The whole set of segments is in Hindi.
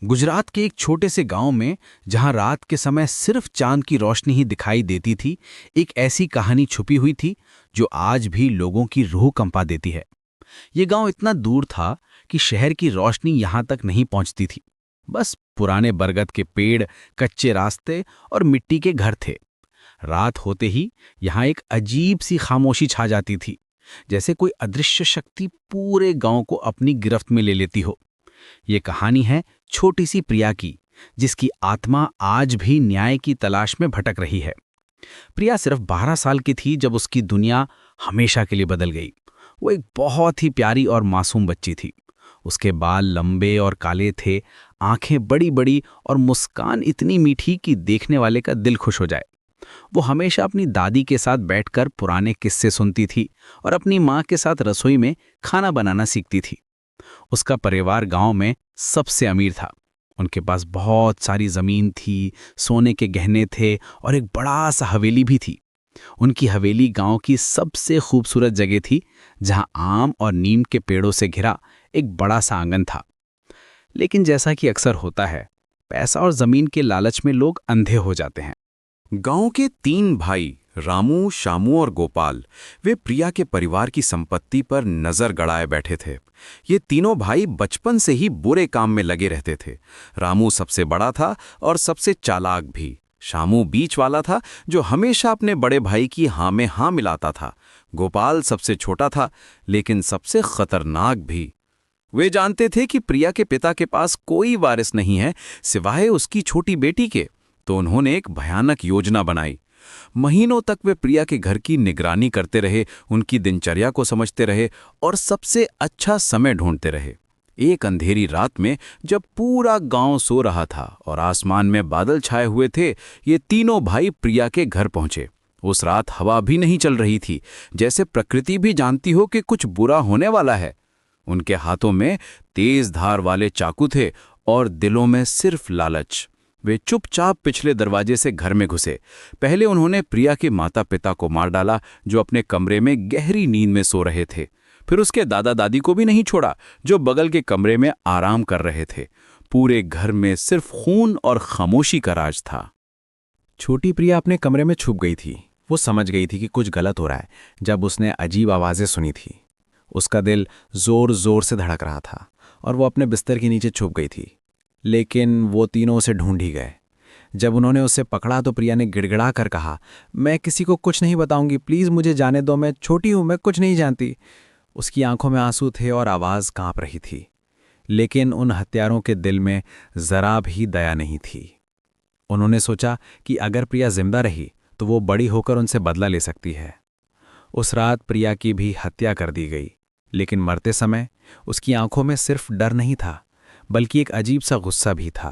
गुजरात के एक छोटे से गांव में, जहां रात के समय सिर्फ चांद की रोशनी ही दिखाई देती थी, एक ऐसी कहानी छुपी हुई थी जो आज भी लोगों की रूह कंपा देती है। ये गांव इतना दूर था कि शहर की रोशनी यहां तक नहीं पहुंचती थी। बस पुराने बरगद के पेड़, कच्चे रास्ते और मिट्टी के घर थे। रात होते ही यहां एक अजीब सी खामोशी छा जाती थी, जैसे कोई अदृश्य शक्ति पूरे गांव को अपनी गिरफ्त में ले लेती हो। ये कहानी है छोटी सी प्रिया की, जिसकी आत्मा आज भी न्याय की तलाश में भटक रही है। प्रिया सिर्फ 12 साल की थी जब उसकी दुनिया हमेशा के लिए बदल गई। वो एक बहुत ही प्यारी और मासूम बच्ची थी। उसके बाल लंबे और काले थे, आंखें बड़ी बड़ी और मुस्कान इतनी मीठी कि देखने वाले का दिल खुश हो जाए। वो हमेशा अपनी दादी के साथ बैठकर पुराने किस्से सुनती थी और अपनी माँ के साथ रसोई में खाना बनाना सीखती थी। उसका परिवार गांव में सबसे अमीर था। उनके पास बहुत सारी जमीन थी, सोने के गहने थे और एक बड़ा सा हवेली भी थी। उनकी हवेली गांव की सबसे खूबसूरत जगह थी, जहां आम और नीम के पेड़ों से घिरा एक बड़ा सा आंगन था। लेकिन जैसा कि अक्सर होता है, पैसा और जमीन के लालच में लोग अंधे हो जाते हैं। गांव के 3 भाई रामू, शामू और गोपाल, वे प्रिया के परिवार की संपत्ति पर नजर गड़ाए बैठे थे। ये तीनों भाई बचपन से ही बुरे काम में लगे रहते थे। रामू सबसे बड़ा था और सबसे चालाक भी। शामू बीच वाला था, जो हमेशा अपने बड़े भाई की हाँ में हाँ मिलाता था। गोपाल सबसे छोटा था, लेकिन सबसे खतरनाक भी। वे जानते थे कि प्रिया के पिता के पास कोई वारिस नहीं है सिवाय उसकी छोटी बेटी के, तो उन्होंने एक भयानक योजना बनाई। महीनों तक वे प्रिया के घर की निगरानी करते रहे, उनकी दिनचर्या को समझते रहे और सबसे अच्छा समय ढूंढते रहे। एक अंधेरी रात में, जब पूरा गांव सो रहा था और आसमान में बादल छाए हुए थे, ये तीनों भाई प्रिया के घर पहुंचे। उस रात हवा भी नहीं चल रही थी, जैसे प्रकृति भी जानती हो कि कुछ बुरा होने वाला है। उनके हाथों में तेज धार वाले चाकू थे और दिलों में सिर्फ लालच। वे चुपचाप पिछले दरवाजे से घर में घुसे। पहले उन्होंने प्रिया के माता पिता को मार डाला, जो अपने कमरे में गहरी नींद में सो रहे थे। फिर उसके दादा दादी को भी नहीं छोड़ा, जो बगल के कमरे में आराम कर रहे थे। पूरे घर में सिर्फ खून और खामोशी का राज था। छोटी प्रिया अपने कमरे में छुप गई थी। वो समझ गई थी कि कुछ गलत हो रहा है जब उसने अजीब आवाज़ें सुनी थी। उसका दिल जोर जोर से धड़क रहा था और वो अपने बिस्तर के नीचे छुप गई थी। लेकिन वो तीनों उसे ढूंढ ही गए। जब उन्होंने उसे पकड़ा तो प्रिया ने गिड़गिड़ा कर कहा, मैं किसी को कुछ नहीं बताऊंगी, प्लीज़ मुझे जाने दो, मैं छोटी हूं, मैं कुछ नहीं जानती। उसकी आंखों में आंसू थे और आवाज़ कांप रही थी। लेकिन उन हत्यारों के दिल में जरा भी दया नहीं थी। उन्होंने सोचा कि अगर प्रिया जिंदा रही तो वो बड़ी होकर उनसे बदला ले सकती है। उस रात प्रिया की भी हत्या कर दी गई, लेकिन मरते समय उसकी आंखों में सिर्फ डर नहीं था, बल्कि एक अजीब सा गुस्सा भी था।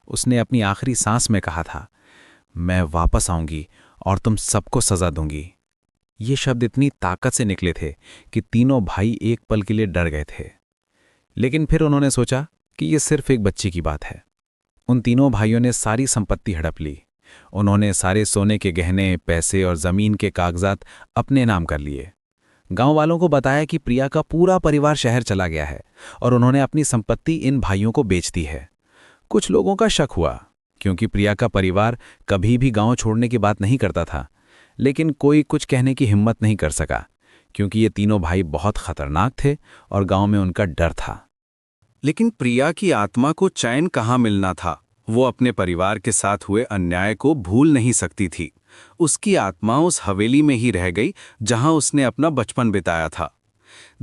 उसने अपनी आखिरी सांस में कहा था, मैं वापस आऊंगी और तुम सबको सजा दूंगी। ये शब्द इतनी ताकत से निकले थे कि तीनों भाई एक पल के लिए डर गए थे। लेकिन फिर उन्होंने सोचा कि ये सिर्फ एक बच्ची की बात है। उन तीनों भाइयों ने सारी संपत्ति हड़प ली। उन्होंने सारे सोने के गहने, पैसे और जमीन के कागजात अपने नाम कर लिए। गांव वालों को बताया कि प्रिया का पूरा परिवार शहर चला गया है और उन्होंने अपनी संपत्ति इन भाइयों को बेच दी है। कुछ लोगों का शक हुआ, क्योंकि प्रिया का परिवार कभी भी गांव छोड़ने की बात नहीं करता था। लेकिन कोई कुछ कहने की हिम्मत नहीं कर सका, क्योंकि ये तीनों भाई बहुत खतरनाक थे और गांव में उनका डर था। लेकिन प्रिया की आत्मा को चैन कहाँ मिलना था। वो अपने परिवार के साथ हुए अन्याय को भूल नहीं सकती थी। उसकी आत्मा उस हवेली में ही रह गई जहां उसने अपना बचपन बिताया था।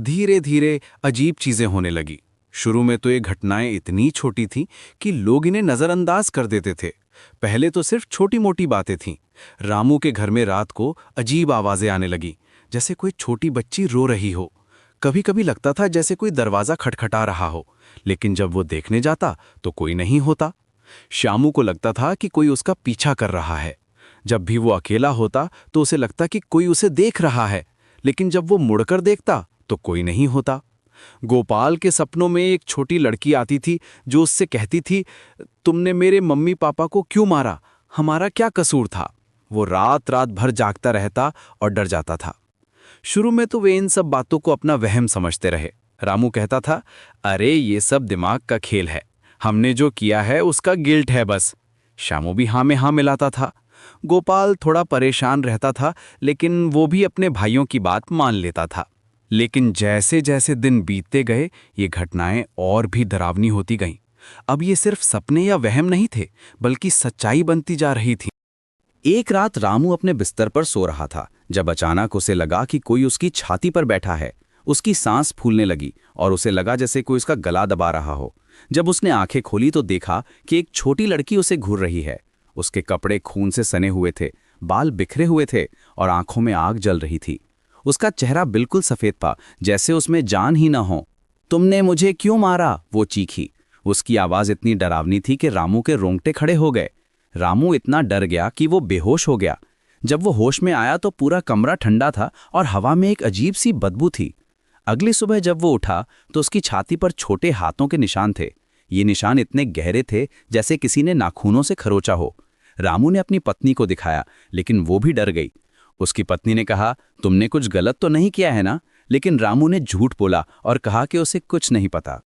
धीरे धीरे अजीब चीजें होने लगी। शुरू में तो ये घटनाएं इतनी छोटी थीं कि लोग इन्हें नजरअंदाज कर देते थे। पहले तो सिर्फ छोटी मोटी बातें थीं। रामू के घर में रात को अजीब आवाजें आने लगी, जैसे कोई छोटी बच्ची रो रही हो। कभी कभी लगता था जैसे कोई दरवाजा खटखटा रहा हो, लेकिन जब वो देखने जाता तो कोई नहीं होता। श्यामू को लगता था कि कोई उसका पीछा कर रहा है। जब भी वो अकेला होता तो उसे लगता कि कोई उसे देख रहा है, लेकिन जब वो मुड़कर देखता तो कोई नहीं होता। गोपाल के सपनों में एक छोटी लड़की आती थी जो उससे कहती थी, तुमने मेरे मम्मी पापा को क्यों मारा, हमारा क्या कसूर था। वो रात रात भर जागता रहता और डर जाता था। शुरू में तो वे इन सब बातों को अपना वहम समझते रहे। रामू कहता था, अरे ये सब दिमाग का खेल है, हमने जो किया है उसका गिल्ट है बस। शामू भी हाँ में हाँ मिलाता था। गोपाल थोड़ा परेशान रहता था, लेकिन वो भी अपने भाइयों की बात मान लेता था। लेकिन जैसे जैसे दिन बीतते गए, ये घटनाएं और भी डरावनी होती गईं। अब ये सिर्फ सपने या वहम नहीं थे, बल्कि सच्चाई बनती जा रही थी। एक रात रामू अपने बिस्तर पर सो रहा था, जब अचानक उसे लगा कि कोई उसकी छाती पर बैठा है। उसकी सांस फूलने लगी और उसे लगा जैसे कोई उसका गला दबा रहा हो। जब उसने आंखें खोली तो देखा कि एक छोटी लड़की उसे घूर रही है। उसके कपड़े खून से सने हुए थे, बाल बिखरे हुए थे और आंखों में आग जल रही थी। उसका चेहरा बिल्कुल सफेद था, जैसे उसमें जान ही न हो। तुमने मुझे क्यों मारा? वो चीखी। उसकी आवाज इतनी डरावनी थी कि रामू के रोंगटे खड़े हो गए। रामू इतना डर गया कि वो बेहोश हो गया। जब वो होश में आया तो पूरा कमरा ठंडा था और हवा में एक अजीब सी बदबू थी। अगली सुबह जब वो उठा तो उसकी छाती पर छोटे हाथों के निशान थे। ये निशान इतने गहरे थे जैसे किसी ने नाखूनों से खरोचा हो। रामू ने अपनी पत्नी को दिखाया, लेकिन वो भी डर गई। उसकी पत्नी ने कहा, तुमने कुछ गलत तो नहीं किया है ना? लेकिन रामू ने झूठ बोला और कहा कि उसे कुछ नहीं पता।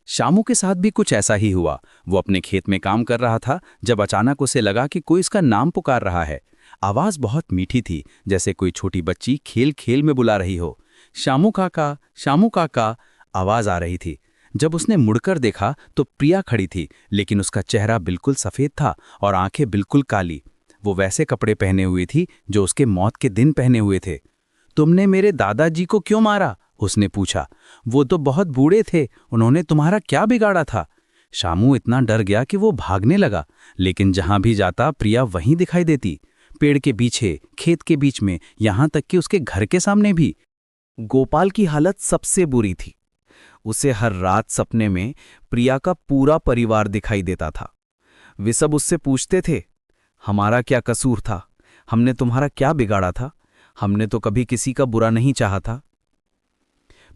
शामू के साथ भी कुछ ऐसा ही हुआ। वो अपने खेत में काम कर रहा था, जब अचानक उसे लगा कि कोई इसका नाम पुकार रहा है। आवाज बहुत मीठी थी, जैसे कोई छोटी बच्ची खेल खेल में बुला रही हो। शामू काका आवाज आ रही थी। जब उसने मुड़कर देखा तो प्रिया खड़ी थी, लेकिन उसका चेहरा बिल्कुल सफेद था और आंखें बिल्कुल काली। वो वैसे कपड़े पहने हुए थी जो उसके मौत के दिन पहने हुए थे। तुमने मेरे दादाजी को क्यों मारा? उसने पूछा। वो तो बहुत बूढ़े थे, उन्होंने तुम्हारा क्या बिगाड़ा था? शामू इतना डर गया कि वो भागने लगा, लेकिन जहां भी जाता प्रिया वहीं दिखाई देती। पेड़ के पीछे, खेत के बीच में, यहां तक कि उसके घर के सामने भी। गोपाल की हालत सबसे बुरी थी। उसे हर रात सपने में प्रिया का पूरा परिवार दिखाई देता था। वे सब उससे पूछते थे, हमारा क्या कसूर था? हमने तुम्हारा क्या बिगाड़ा था? हमने तो कभी किसी का बुरा नहीं चाहा था।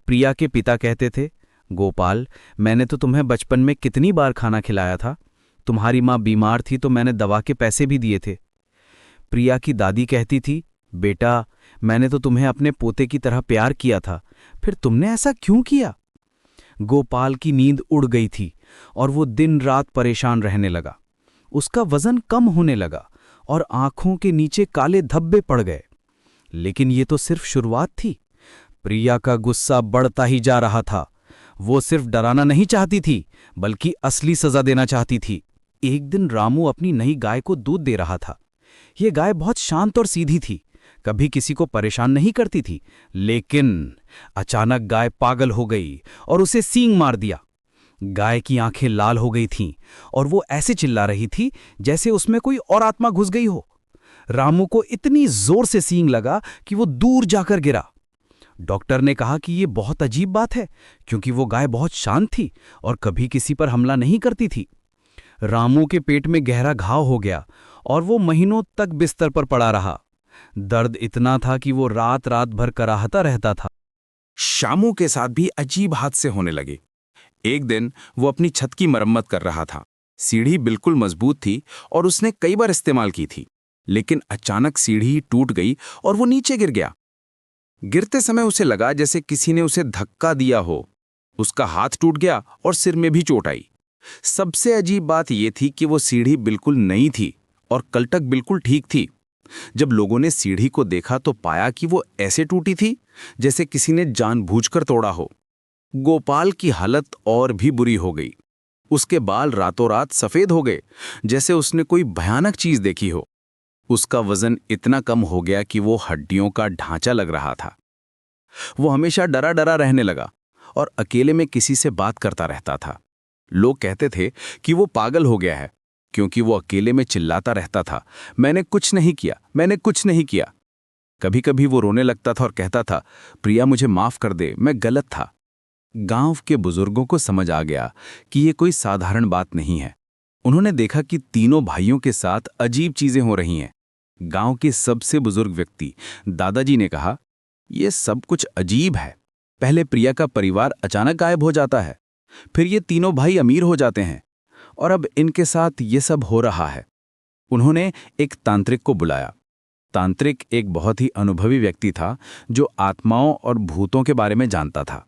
प्रिया के पिता कहते थे, गोपाल, मैंने तो तुम्हें बचपन में कितनी बार खाना खिलाया था। तुम्हारी माँ बीमार थी तो मैंने दवा के पैसे भी दिए थे। प्रिया की दादी कहती थी, बेटा, मैंने तो तुम्हें अपने पोते की तरह प्यार किया था, फिर तुमने ऐसा क्यों किया? गोपाल की नींद उड़ गई थी और वो दिन रात परेशान रहने लगा। उसका वजन कम होने लगा और आंखों के नीचे काले धब्बे पड़ गए। लेकिन ये तो सिर्फ शुरुआत थी। प्रिया का गुस्सा बढ़ता ही जा रहा था। वो सिर्फ डराना नहीं चाहती थी, बल्कि असली सजा देना चाहती थी। एक दिन रामू अपनी नई गाय को दूध दे रहा था। ये गाय बहुत शांत और सीधी थी, कभी किसी को परेशान नहीं करती थी। लेकिन अचानक गाय पागल हो गई और उसे सींग मार दिया। गाय की आंखें लाल हो गई थीं और वो ऐसे चिल्ला रही थी जैसे उसमें कोई और आत्मा घुस गई हो। रामू को इतनी जोर से सींग लगा कि वो दूर जाकर गिरा। डॉक्टर ने कहा कि ये बहुत अजीब बात है, क्योंकि वो गाय बहुत शांत थी और कभी किसी पर हमला नहीं करती थी। रामू के पेट में गहरा घाव हो गया और वो महीनों तक बिस्तर पर पड़ा रहा। दर्द इतना था कि वो रात रात भर कराहता रहता था। शामू के साथ भी अजीब हादसे होने लगे। एक दिन वो अपनी छत की मरम्मत कर रहा था। सीढ़ी बिल्कुल मजबूत थी और उसने कई बार इस्तेमाल की थी, लेकिन अचानक सीढ़ी टूट गई और वो नीचे गिर गया। गिरते समय उसे लगा जैसे किसी ने उसे धक्का दिया हो। उसका हाथ टूट गया और सिर में भी चोट आई। सबसे अजीब बात यह थी कि वो सीढ़ी बिल्कुल नई थी और कलटक बिल्कुल ठीक थी। जब लोगों ने सीढ़ी को देखा तो पाया कि वो ऐसे टूटी थी जैसे किसी ने जानबूझकर तोड़ा हो। गोपाल की हालत और भी बुरी हो गई। उसके बाल रातों रात सफेद हो गए, जैसे उसने कोई भयानक चीज देखी हो। उसका वजन इतना कम हो गया कि वो हड्डियों का ढांचा लग रहा था। वो हमेशा डरा डरा रहने लगा और अकेले में किसी से बात करता रहता था। लोग कहते थे कि वो पागल हो गया है, क्योंकि वो अकेले में चिल्लाता रहता था, मैंने कुछ नहीं किया, मैंने कुछ नहीं किया। कभी कभी वो रोने लगता था और कहता था, प्रिया मुझे माफ कर दे, मैं गलत था। गांव के बुजुर्गों को समझ आ गया कि ये कोई साधारण बात नहीं है। उन्होंने देखा कि तीनों भाइयों के साथ अजीब चीजें हो रही हैं। गांव के सबसे बुजुर्ग व्यक्ति दादाजी ने कहा, यह सब कुछ अजीब है। पहले प्रिया का परिवार अचानक गायब हो जाता है, फिर ये तीनों भाई अमीर हो जाते हैं और अब इनके साथ ये सब हो रहा है। उन्होंने एक तांत्रिक को बुलाया। तांत्रिक एक बहुत ही अनुभवी व्यक्ति था जो आत्माओं और भूतों के बारे में जानता था।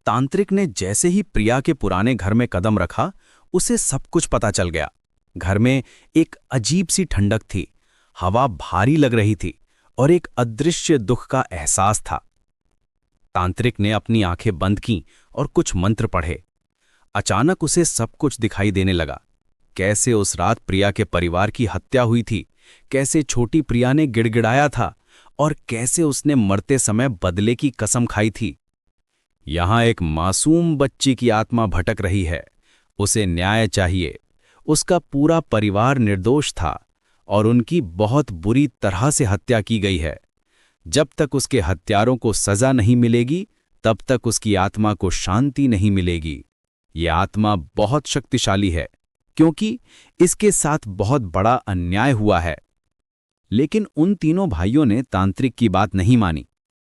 तांत्रिक ने जैसे ही प्रिया के पुराने घर में कदम रखा, उसे सब कुछ पता चल गया। घर में एक अजीब सी ठंडक थी, हवा भारी लग रही थी और एक अदृश्य दुख का एहसास था। तांत्रिक ने अपनी आंखें बंद कीं और कुछ मंत्र पढ़े। अचानक उसे सब कुछ दिखाई देने लगा। कैसे उस रात प्रिया के परिवार की हत्या हुई थी, कैसे छोटी प्रिया ने गिड़गिड़ाया था और कैसे उसने मरते समय बदले की कसम खाई थी। यहां एक मासूम बच्ची की आत्मा भटक रही है, उसे न्याय चाहिए। उसका पूरा परिवार निर्दोष था और उनकी बहुत बुरी तरह से हत्या की गई है। जब तक उसके हत्यारों को सजा नहीं मिलेगी, तब तक उसकी आत्मा को शांति नहीं मिलेगी। ये आत्मा बहुत शक्तिशाली है, क्योंकि इसके साथ बहुत बड़ा अन्याय हुआ है। लेकिन उन तीनों भाइयों ने तांत्रिक की बात नहीं मानी।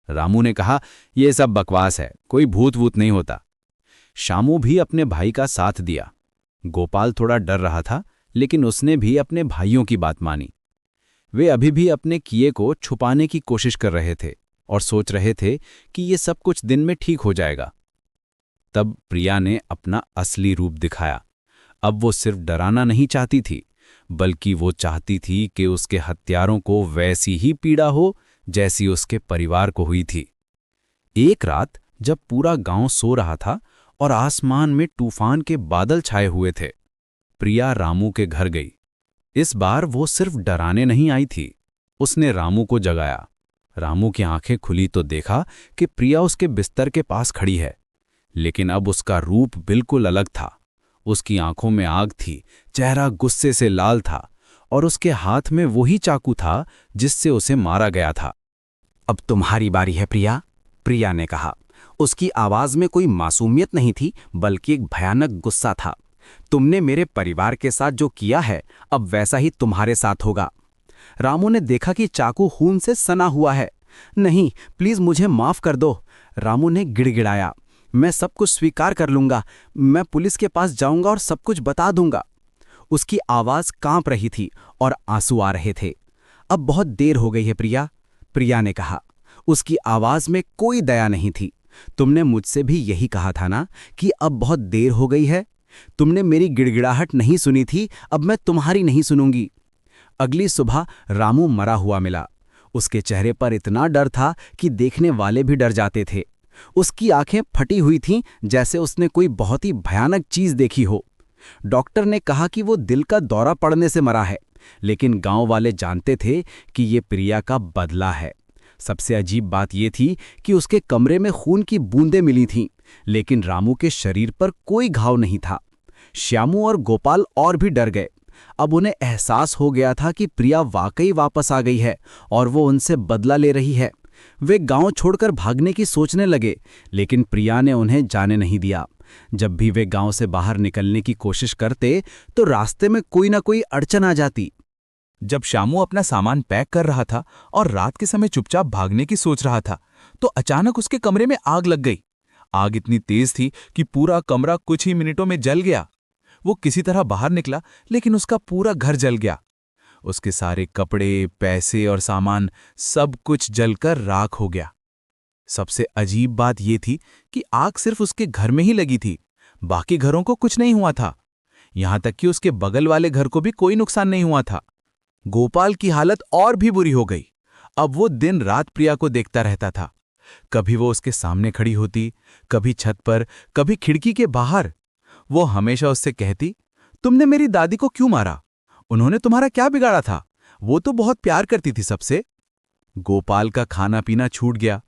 रामू ने कहा, यह सब बकवास है, कोई भूत वूत नहीं होता। शामू भी अपने भाई का साथ दिया। गोपाल थोड़ा डर रहा था, लेकिन उसने भी अपने भाइयों की बात मानी। वे अभी भी अपने किए को छुपाने की कोशिश कर रहे थे और सोच रहे थे कि ये सब कुछ दिन में ठीक हो जाएगा। तब प्रिया ने अपना असली रूप दिखाया। अब वो सिर्फ डराना नहीं चाहती थी, बल्कि वो चाहती थी कि उसके हत्यारों को वैसी ही पीड़ा हो जैसी उसके परिवार को हुई थी। एक रात जब पूरा गांव सो रहा था और आसमान में तूफान के बादल छाए हुए थे, प्रिया रामू के घर गई। इस बार वो सिर्फ डराने नहीं आई थी, उसने रामू को जगाया। रामू की आंखें खुली तो देखा कि प्रिया उसके बिस्तर के पास खड़ी है, लेकिन अब उसका रूप बिल्कुल अलग था। उसकी आंखों में आग थी, चेहरा गुस्से से लाल था और उसके हाथ में वही चाकू था जिससे उसे मारा गया था। अब तुम्हारी बारी है प्रिया, प्रिया ने कहा। उसकी आवाज में कोई मासूमियत नहीं थी, बल्कि एक भयानक गुस्सा था। तुमने मेरे परिवार के साथ जो किया है, अब वैसा ही तुम्हारे साथ होगा। रामू ने देखा कि चाकू खून से सना हुआ है। नहीं, प्लीज मुझे माफ कर दो, रामू ने गिड़गिड़ाया। मैं सब कुछ स्वीकार कर लूंगा, मैं पुलिस के पास जाऊंगा और सब कुछ बता दूंगा। उसकी आवाज कांप रही थी और आंसू आ रहे थे। अब बहुत देर हो गई है प्रिया, प्रिया ने कहा। उसकी आवाज में कोई दया नहीं थी। तुमने मुझसे भी यही कहा था ना कि अब बहुत देर हो गई है। तुमने मेरी गिड़गिड़ाहट नहीं सुनी थी, अब मैं तुम्हारी नहीं सुनूंगी। अगली सुबह रामू मरा हुआ मिला। उसके चेहरे पर इतना डर था कि देखने वाले भी डर जाते थे। उसकी आंखें फटी हुई थीं, जैसे उसने कोई बहुत ही भयानक चीज देखी हो। डॉक्टर ने कहा कि वो दिल का दौरा पड़ने से मरा है, लेकिन गांव वाले जानते थे कि ये प्रिया का बदला है। सबसे अजीब बात ये थी कि उसके कमरे में खून की बूंदें मिली थीं, लेकिन रामू के शरीर पर कोई घाव नहीं था। श्यामू और गोपाल और भी डर गए। अब उन्हें एहसास हो गया था कि प्रिया वाकई वापस आ गई है और वो उनसे बदला ले रही है। वे गांव छोड़कर भागने की सोचने लगे, लेकिन प्रिया ने उन्हें जाने नहीं दिया। जब भी वे गांव से बाहर निकलने की कोशिश करते, तो रास्ते में कोई ना कोई अड़चन आ जाती। जब शामू अपना सामान पैक कर रहा था और रात के समय चुपचाप भागने की सोच रहा था, तो अचानक उसके कमरे में आग लग गई। आग इतनी तेज थी कि पूरा कमरा कुछ ही मिनटों में जल गया। वो किसी तरह बाहर निकला, लेकिन उसका पूरा घर जल गया। उसके सारे कपड़े, पैसे और सामान सब कुछ जलकर राख हो गया। सबसे अजीब बात यह थी कि आग सिर्फ उसके घर में ही लगी थी, बाकी घरों को कुछ नहीं हुआ था। यहां तक कि उसके बगल वाले घर को भी कोई नुकसान नहीं हुआ था। गोपाल की हालत और भी बुरी हो गई। अब वो दिन रात प्रिया को देखता रहता था। कभी वो उसके सामने खड़ी होती, कभी छत पर, कभी खिड़की के बाहर। वो हमेशा उससे कहती, तुमने मेरी दादी को क्यों मारा? उन्होंने तुम्हारा क्या बिगाड़ा था? वो तो बहुत प्यार करती थी सबसे। गोपाल का खाना पीना छूट गया।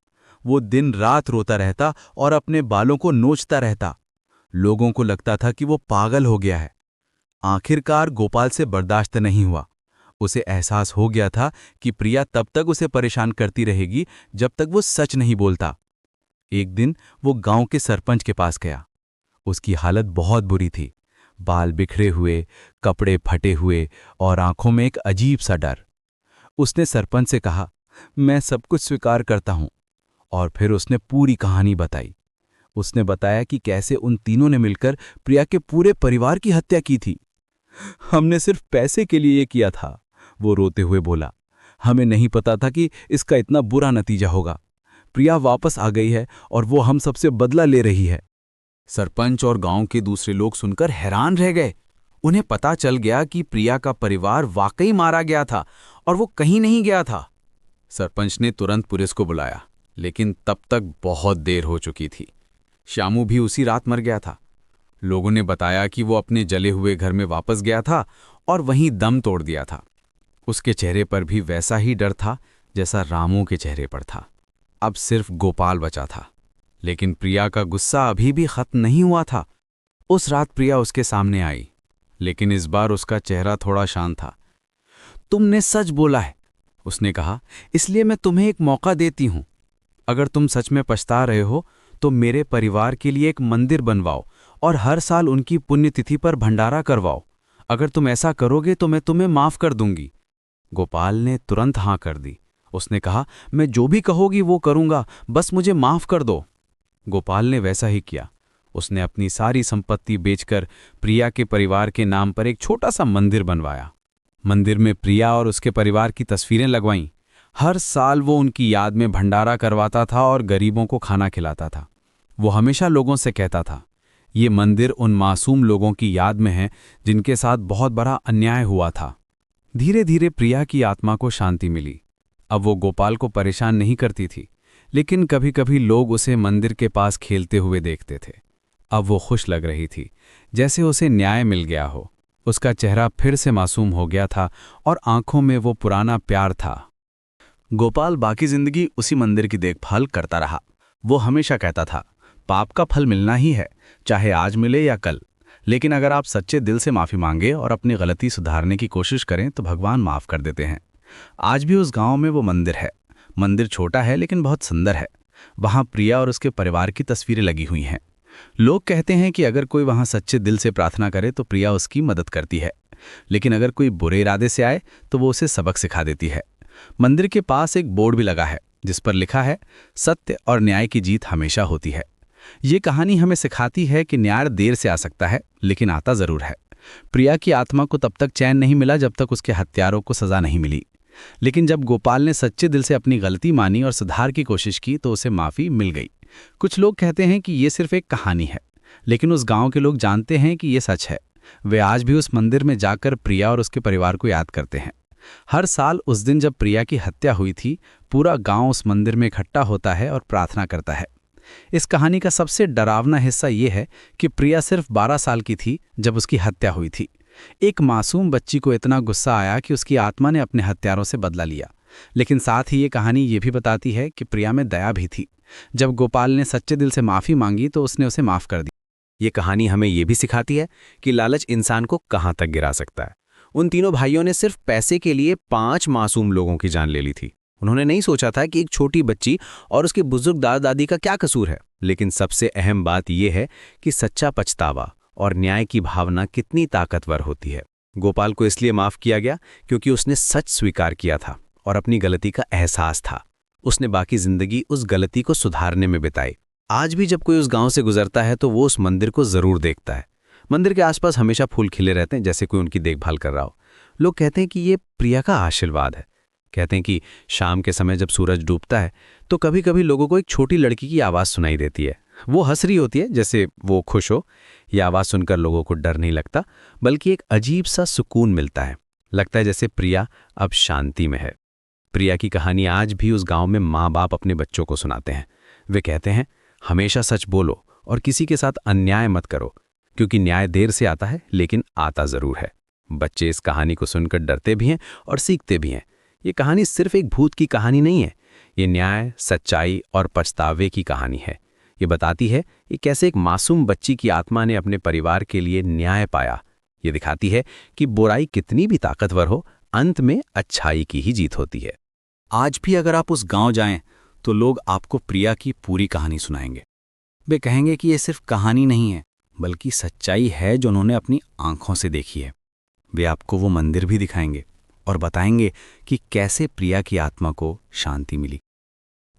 वो दिन रात रोता रहता और अपने बालों को नोचता रहता। लोगों को लगता था कि वो पागल हो गया है। आखिरकार गोपाल से बर्दाश्त नहीं हुआ। उसे एहसास हो गया था कि प्रिया तब तक उसे परेशान करती रहेगी जब तक वो सच नहीं बोलता। एक दिन वो गांव के सरपंच के पास गया। उसकी हालत बहुत बुरी थी, बाल बिखरे हुए, कपड़े फटे हुए और आंखों में एक अजीब सा डर। उसने सरपंच से कहा, मैं सब कुछ स्वीकार करता हूं। और फिर उसने पूरी कहानी बताई। उसने बताया कि कैसे उन तीनों ने मिलकर प्रिया के पूरे परिवार की हत्या की थी। हमने सिर्फ पैसे के लिए ये किया था, वो रोते हुए बोला। हमें नहीं पता था कि इसका इतना बुरा नतीजा होगा। प्रिया वापस आ गई है और वो हम सबसे बदला ले रही है। सरपंच और गांव के दूसरे लोग सुनकर हैरान रह गए। उन्हें पता चल गया कि प्रिया का परिवार वाकई मारा गया था और वो कहीं नहीं गया था। सरपंच ने तुरंत पुलिस को बुलाया, लेकिन तब तक बहुत देर हो चुकी थी। श्यामू भी उसी रात मर गया था। लोगों ने बताया कि वो अपने जले हुए घर में वापस गया था और वहीं दम तोड़ दिया था। उसके चेहरे पर भी वैसा ही डर था जैसा रामू के चेहरे पर था। अब सिर्फ गोपाल बचा था, लेकिन प्रिया का गुस्सा अभी भी खत्म नहीं हुआ था। उस रात प्रिया उसके सामने आई, लेकिन इस बार उसका चेहरा थोड़ा शांत था। तुमने सच बोला है, उसने कहा, इसलिए मैं तुम्हें एक मौका देती हूं। अगर तुम सच में पछता रहे हो तो मेरे परिवार के लिए एक मंदिर बनवाओ और हर साल उनकी पुण्यतिथि पर भंडारा करवाओ। अगर तुम ऐसा करोगे तो मैं तुम्हें माफ कर दूंगी। गोपाल ने तुरंत हाँ कर दी। उसने कहा, मैं जो भी कहोगी वो करूंगा, बस मुझे माफ कर दो। गोपाल ने वैसा ही किया। उसने अपनी सारी संपत्ति बेचकर प्रिया के परिवार के नाम पर एक छोटा सा मंदिर बनवाया। मंदिर में प्रिया और उसके परिवार की तस्वीरें लगवाईं। हर साल वो उनकी याद में भंडारा करवाता था और गरीबों को खाना खिलाता था। वो हमेशा लोगों से कहता था, ये मंदिर उन मासूम लोगों की याद में है जिनके साथ बहुत बड़ा अन्याय हुआ था। धीरे धीरे प्रिया की आत्मा को शांति मिली। अब वो गोपाल को परेशान नहीं करती थी, लेकिन कभी कभी लोग उसे मंदिर के पास खेलते हुए देखते थे। अब वो खुश लग रही थी, जैसे उसे न्याय मिल गया हो। उसका चेहरा फिर से मासूम हो गया था और आंखों में वो पुराना प्यार था। गोपाल बाकी जिंदगी उसी मंदिर की देखभाल करता रहा। वो हमेशा कहता था, पाप का फल मिलना ही है, चाहे आज मिले या कल। लेकिन अगर आप सच्चे दिल से माफ़ी मांगे और अपनी गलती सुधारने की कोशिश करें तो भगवान माफ़ कर देते हैं। आज भी उस गांव में वो मंदिर है। मंदिर छोटा है लेकिन बहुत सुंदर है। वहाँ प्रिया और उसके परिवार की तस्वीरें लगी हुई हैं। लोग कहते हैं कि अगर कोई वहाँ सच्चे दिल से प्रार्थना करे तो प्रिया उसकी मदद करती है, लेकिन अगर कोई बुरे इरादे से आए तो वो उसे सबक सिखा देती है। मंदिर के पास एक बोर्ड भी लगा है जिस पर लिखा है, सत्य और न्याय की जीत हमेशा होती है। ये कहानी हमें सिखाती है कि न्याय देर से आ सकता है, लेकिन आता ज़रूर है। प्रिया की आत्मा को तब तक चैन नहीं मिला जब तक उसके हत्यारों को सज़ा नहीं मिली, लेकिन जब गोपाल ने सच्चे दिल से अपनी गलती मानी और सुधार की कोशिश की तो उसे माफ़ी मिल गई। कुछ लोग कहते हैं कि ये सिर्फ एक कहानी है, लेकिन उस गांव के लोग जानते हैं कि ये सच है। वे आज भी उस मंदिर में जाकर प्रिया और उसके परिवार को याद करते हैं। हर साल उस दिन जब प्रिया की हत्या हुई थी, पूरा गांव उस मंदिर में इकट्ठा होता है और प्रार्थना करता है। इस कहानी का सबसे डरावना हिस्सा ये है कि प्रिया सिर्फ 12 साल की थी जब उसकी हत्या हुई थी। एक मासूम बच्ची को इतना गुस्सा आया कि उसकी आत्मा ने अपने हत्यारों से बदला लिया। लेकिन साथ ही ये कहानी ये भी बताती है कि प्रिया में दया भी थी। जब गोपाल ने सच्चे दिल से माफ़ी मांगी तो उसने उसे माफ़ कर दिया। ये कहानी हमें ये भी सिखाती है कि लालच इंसान को कहाँ तक गिरा सकता है। उन तीनों भाइयों ने सिर्फ पैसे के लिए 5 मासूम लोगों की जान ले ली थी। उन्होंने नहीं सोचा था कि एक छोटी बच्ची और उसके बुजुर्ग दादा दादी का क्या कसूर है। लेकिन सबसे अहम बात यह है कि सच्चा पछतावा और न्याय की भावना कितनी ताकतवर होती है। गोपाल को इसलिए माफ़ किया गया क्योंकि उसने सच स्वीकार किया था और अपनी गलती का एहसास था। उसने बाकी जिंदगी उस गलती को सुधारने में बिताई। आज भी जब कोई उस गांव से गुजरता है तो वो उस मंदिर को ज़रूर देखता है। मंदिर के आसपास हमेशा फूल खिले रहते हैं, जैसे कोई उनकी देखभाल कर रहा हो। लोग कहते हैं कि ये प्रिया का आशीर्वाद है। कहते हैं कि शाम के समय जब सूरज डूबता है तो कभी कभी लोगों को एक छोटी लड़की की आवाज़ सुनाई देती है। वो हंस रही होती है जैसे वो खुश हो। ये आवाज़ सुनकर लोगों को डर नहीं लगता, बल्कि एक अजीब सा सुकून मिलता है। लगता है जैसे प्रिया अब शांति में है। प्रिया की कहानी आज भी उस गांव में माँ बाप अपने बच्चों को सुनाते हैं। वे कहते हैं, हमेशा सच बोलो और किसी के साथ अन्याय मत करो, क्योंकि न्याय देर से आता है लेकिन आता ज़रूर है। बच्चे इस कहानी को सुनकर डरते भी हैं और सीखते भी हैं। ये कहानी सिर्फ एक भूत की कहानी नहीं है, ये न्याय, सच्चाई और पछतावे की कहानी है। ये बताती है कि कैसे एक मासूम बच्ची की आत्मा ने अपने परिवार के लिए न्याय पाया। ये दिखाती है कि बुराई कितनी भी ताकतवर हो, अंत में अच्छाई की ही जीत होती है। आज भी अगर आप उस गांव जाएं तो लोग आपको प्रिया की पूरी कहानी सुनाएंगे। वे कहेंगे कि ये सिर्फ कहानी नहीं है, बल्कि सच्चाई है जो उन्होंने अपनी आंखों से देखी है। वे आपको वो मंदिर भी दिखाएंगे और बताएंगे कि कैसे प्रिया की आत्मा को शांति मिली।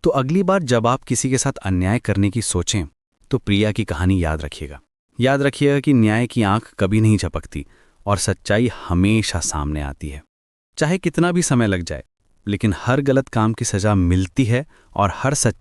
तो अगली बार जब आप किसी के साथ अन्याय करने की सोचें तो प्रिया की कहानी याद रखिएगा। याद रखिएगा कि न्याय की आंख कभी नहीं झपकती और सच्चाई हमेशा सामने आती है। चाहे कितना भी समय लग जाए, लेकिन हर गलत काम की सज़ा मिलती है और हर सच